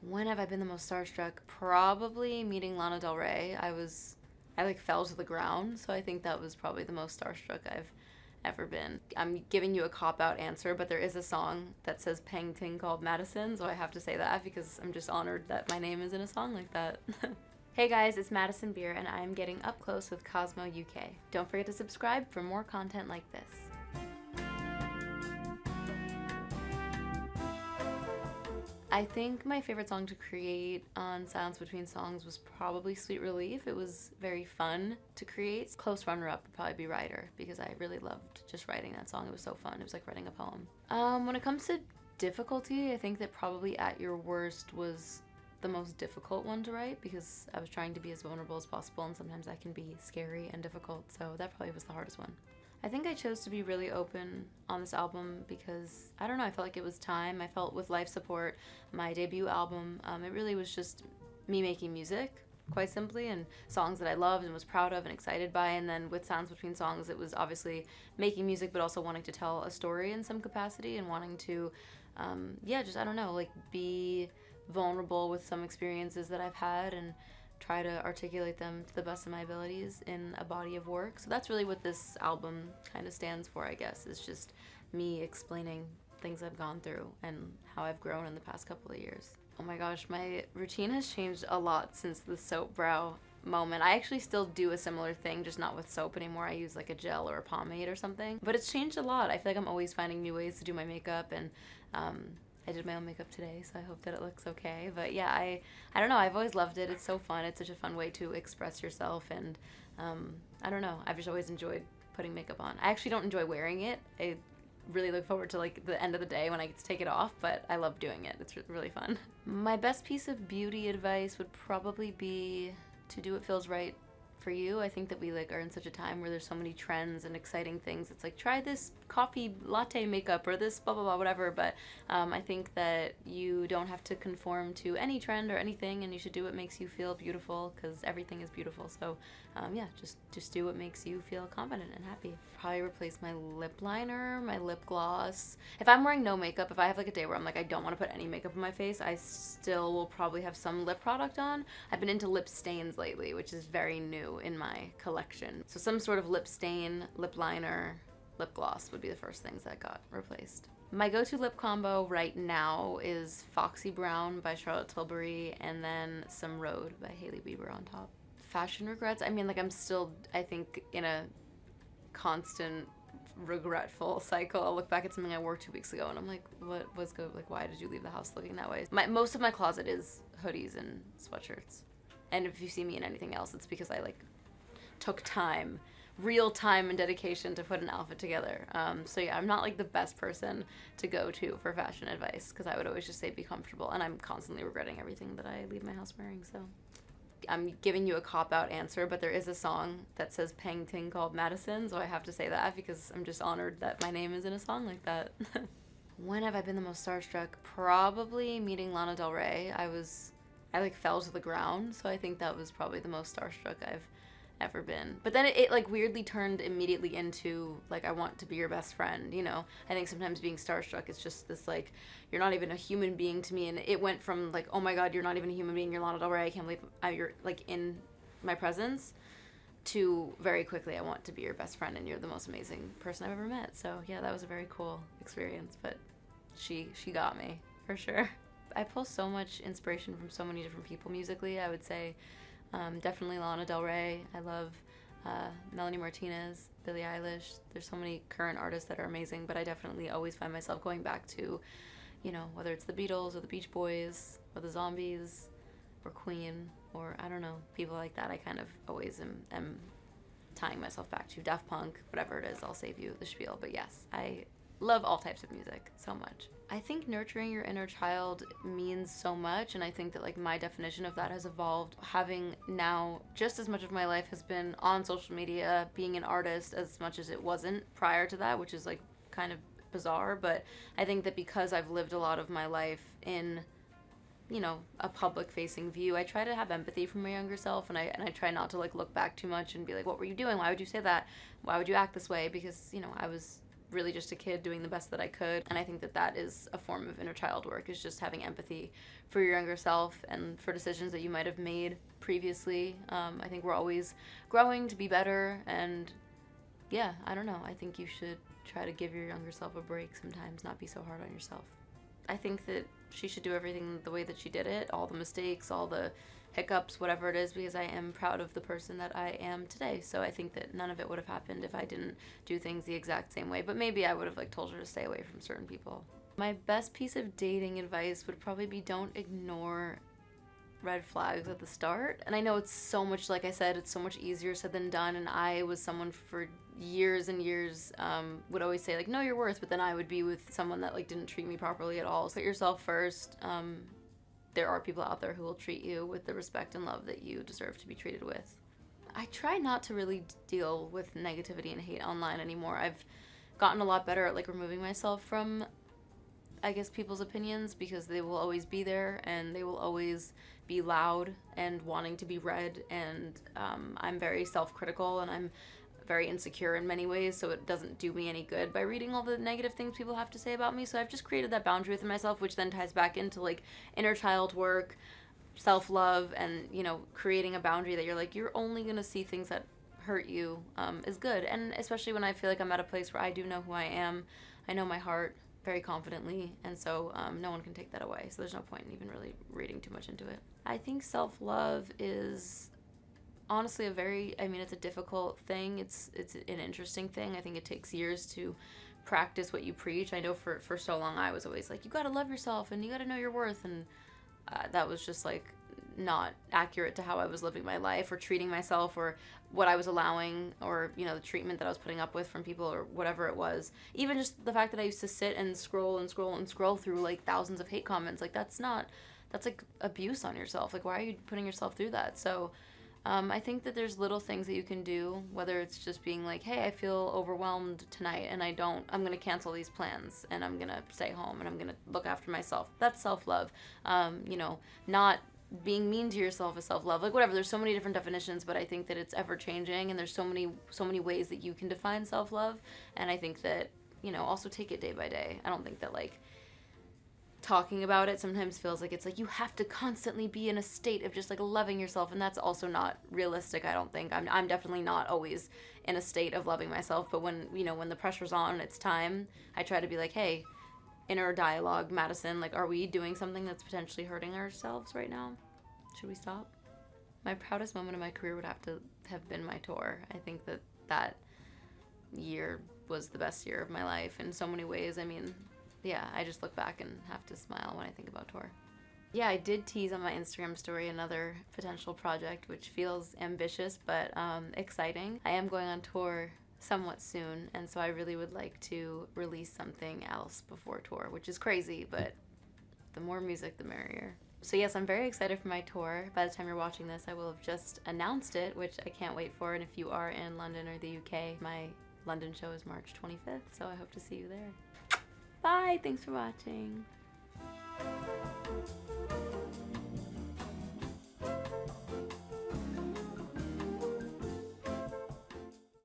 When have I been the most starstruck? Probably meeting Lana Del Rey. I like fell to the ground, so I think that was probably the most starstruck I've ever been. I'm giving you a cop out answer, but there is a song that says Peng Ting called Madison, so I have to say that because I'm just honored that my name is in a song like that. Hey guys, it's Madison Beer, and I'm getting up close with Cosmo UK. Don't forget to subscribe for more content like this. I think my favorite song to create on Silence Between Songs was probably Sweet Relief. It was very fun to create. Close runner-up would probably be Rider, because I really loved just writing that song. It was so fun. It was like writing a poem. When it comes to difficulty, I think that probably At Your Worst was the most difficult one to write, because I was trying to be as vulnerable as possible, and sometimes that can be scary and difficult, so that probably was the hardest one. I think I chose to be really open on this album because, I don't know, I felt like it was time. I felt with Life Support, my debut album, it really was just me making music, quite simply, and songs that I loved and was proud of and excited by. And then with Silence Between Songs, it was obviously making music, but also wanting to tell a story in some capacity and wanting to, just, I don't know, like be vulnerable with some experiences that I've had and try to articulate them to the best of my abilities in a body of work. So that's really what this album kind of stands for, I guess. It's just me explaining things I've gone through and how I've grown in the past couple of years. Oh my gosh, my routine has changed a lot since the soap brow moment. I actually still do a similar thing, just not with soap anymore. I use like a gel or a pomade or something. But it's changed a lot. I feel like I'm always finding new ways to do my makeup, and I did my own makeup today, so I hope that it looks okay. But yeah, I don't know. I've always loved it. It's so fun. It's such a fun way to express yourself, and I don't know. I've just always enjoyed putting makeup on. I actually don't enjoy wearing it. I really look forward to like the end of the day when I get to take it off, but I love doing it. It's really fun. My best piece of beauty advice would probably be to do what feels right for you. I think that we like are in such a time where there's so many trends and exciting things. It's like, try this coffee latte makeup or this blah blah blah whatever, but I think that you don't have to conform to any trend or anything, and you should do what makes you feel beautiful, because everything is beautiful. So just do what makes you feel confident and happy. Probably replace my lip liner, my lip gloss. If I'm wearing no makeup, if I have like a day where I'm like I don't want to put any makeup on my face, I still will probably have some lip product on. I've been into lip stains lately, which is very new in my collection. So some sort of lip stain, lip liner, lip gloss would be the first things that got replaced. My go-to lip combo right now is Foxy Brown by Charlotte Tilbury, and then some Rhode by Hailey Bieber on top. Fashion regrets, I mean, like I'm still, I think, in a constant regretful cycle. I'll look back at something I wore 2 weeks ago and I'm like, what was good? Like, why did you leave the house looking that way? Most of my closet is hoodies and sweatshirts. And if you see me in anything else, it's because I like took time, real time and dedication to put an outfit together. So yeah, I'm not like the best person to go to for fashion advice, because I would always just say be comfortable, and I'm constantly regretting everything that I leave my house wearing. So I'm giving you a cop out answer, but there is a song that says Peng Ting called Madison, so I have to say that because I'm just honored that my name is in a song like that. When have I been the most starstruck? Probably meeting Lana Del Rey. I like fell to the ground, so I think that was probably the most starstruck I've ever been. But then it like weirdly turned immediately into like, I want to be your best friend, you know? I think sometimes being starstruck is just this like, you're not even a human being to me, and it went from like, oh my god, you're not even a human being, you're Lana Del Rey, I can't believe you're like in my presence, to very quickly, I want to be your best friend and you're the most amazing person I've ever met. So yeah, that was a very cool experience, but she got me for sure. I pull so much inspiration from so many different people musically. I would say definitely Lana Del Rey. I love Melanie Martinez, Billie Eilish. There's so many current artists that are amazing, but I definitely always find myself going back to, you know, whether it's the Beatles or the Beach Boys or the Zombies or Queen, or I don't know, people like that. I kind of always am tying myself back to Daft Punk, whatever it is. I'll save you the spiel, but yes, I love all types of music so much. I think nurturing your inner child means so much, and I think that like my definition of that has evolved. Having now just as much of my life has been on social media, being an artist, as much as it wasn't prior to that, which is like kind of bizarre, but I think that because I've lived a lot of my life in, you know, a public facing view, I try to have empathy for my younger self, and I try not to like look back too much and be like, what were you doing? Why would you say that? Why would you act this way? Because, you know, I was really just a kid doing the best that I could. And I think that that is a form of inner child work, is just having empathy for your younger self and for decisions that you might have made previously. I think we're always growing to be better, and yeah, I don't know. I think you should try to give your younger self a break sometimes, not be so hard on yourself. I think that she should do everything the way that she did it, all the mistakes, all the hiccups, whatever it is, because I am proud of the person that I am today. So I think that none of it would have happened if I didn't do things the exact same way. But maybe I would have like told her to stay away from certain people. My best piece of dating advice would probably be don't ignore red flags at the start. And I know it's so much, like I said, it's so much easier said than done. And I was someone for years and years would always say like, know your worth, but then I would be with someone that like didn't treat me properly at all. So put yourself first. There are people out there who will treat you with the respect and love that you deserve to be treated with. I try not to really deal with negativity and hate online anymore. I've gotten a lot better at like removing myself from, I guess, people's opinions, because they will always be there and they will always be loud and wanting to be read. And I'm very self-critical and I'm very insecure in many ways, so it doesn't do me any good by reading all the negative things people have to say about me. So I've just created that boundary within myself, which then ties back into like inner child work, self-love, and, you know, creating a boundary that you're like, you're only gonna see things that hurt you is good. And especially when I feel like I'm at a place where I do know who I am, I know my heart very confidently, and so no one can take that away. So there's no point in even really reading too much into it. I think self-love is honestly it's a difficult thing. It's an interesting thing. I think it takes years to practice what you preach. I know for so long I was always like, you gotta love yourself and you gotta know your worth, and that was just like not accurate to how I was living my life or treating myself, or what I was allowing, or, you know, the treatment that I was putting up with from people, or whatever it was. Even just the fact that I used to sit and scroll through like thousands of hate comments, like that's like abuse on yourself. Like, why are you putting yourself through that? So I think that there's little things that you can do, whether it's just being like, hey, I feel overwhelmed tonight and I'm going to cancel these plans and I'm going to stay home and I'm going to look after myself. That's self-love. You know, not being mean to yourself is self-love. Like, whatever, there's so many different definitions, but I think that it's ever changing and there's so many ways that you can define self-love. And I think that, you know, also take it day by day. I don't think that like talking about it sometimes feels like it's like you have to constantly be in a state of just like loving yourself, and that's also not realistic. I don't think I'm definitely not always in a state of loving myself, but when, you know, when the pressure's on and it's time, I try to be like, hey, inner dialogue, Madison, like, are we doing something that's potentially hurting ourselves right now? Should we stop? My proudest moment of my career would have to have been my tour. I think that year was the best year of my life in so many ways. I mean, yeah, I just look back and have to smile when I think about tour. Yeah, I did tease on my Instagram story another potential project, which feels ambitious but exciting. I am going on tour somewhat soon, and so I really would like to release something else before tour, which is crazy, but the more music, the merrier. So yes, I'm very excited for my tour. By the time you're watching this, I will have just announced it, which I can't wait for. And if you are in London or the UK, my London show is March 25th, so I hope to see you there. Bye, thanks for watching.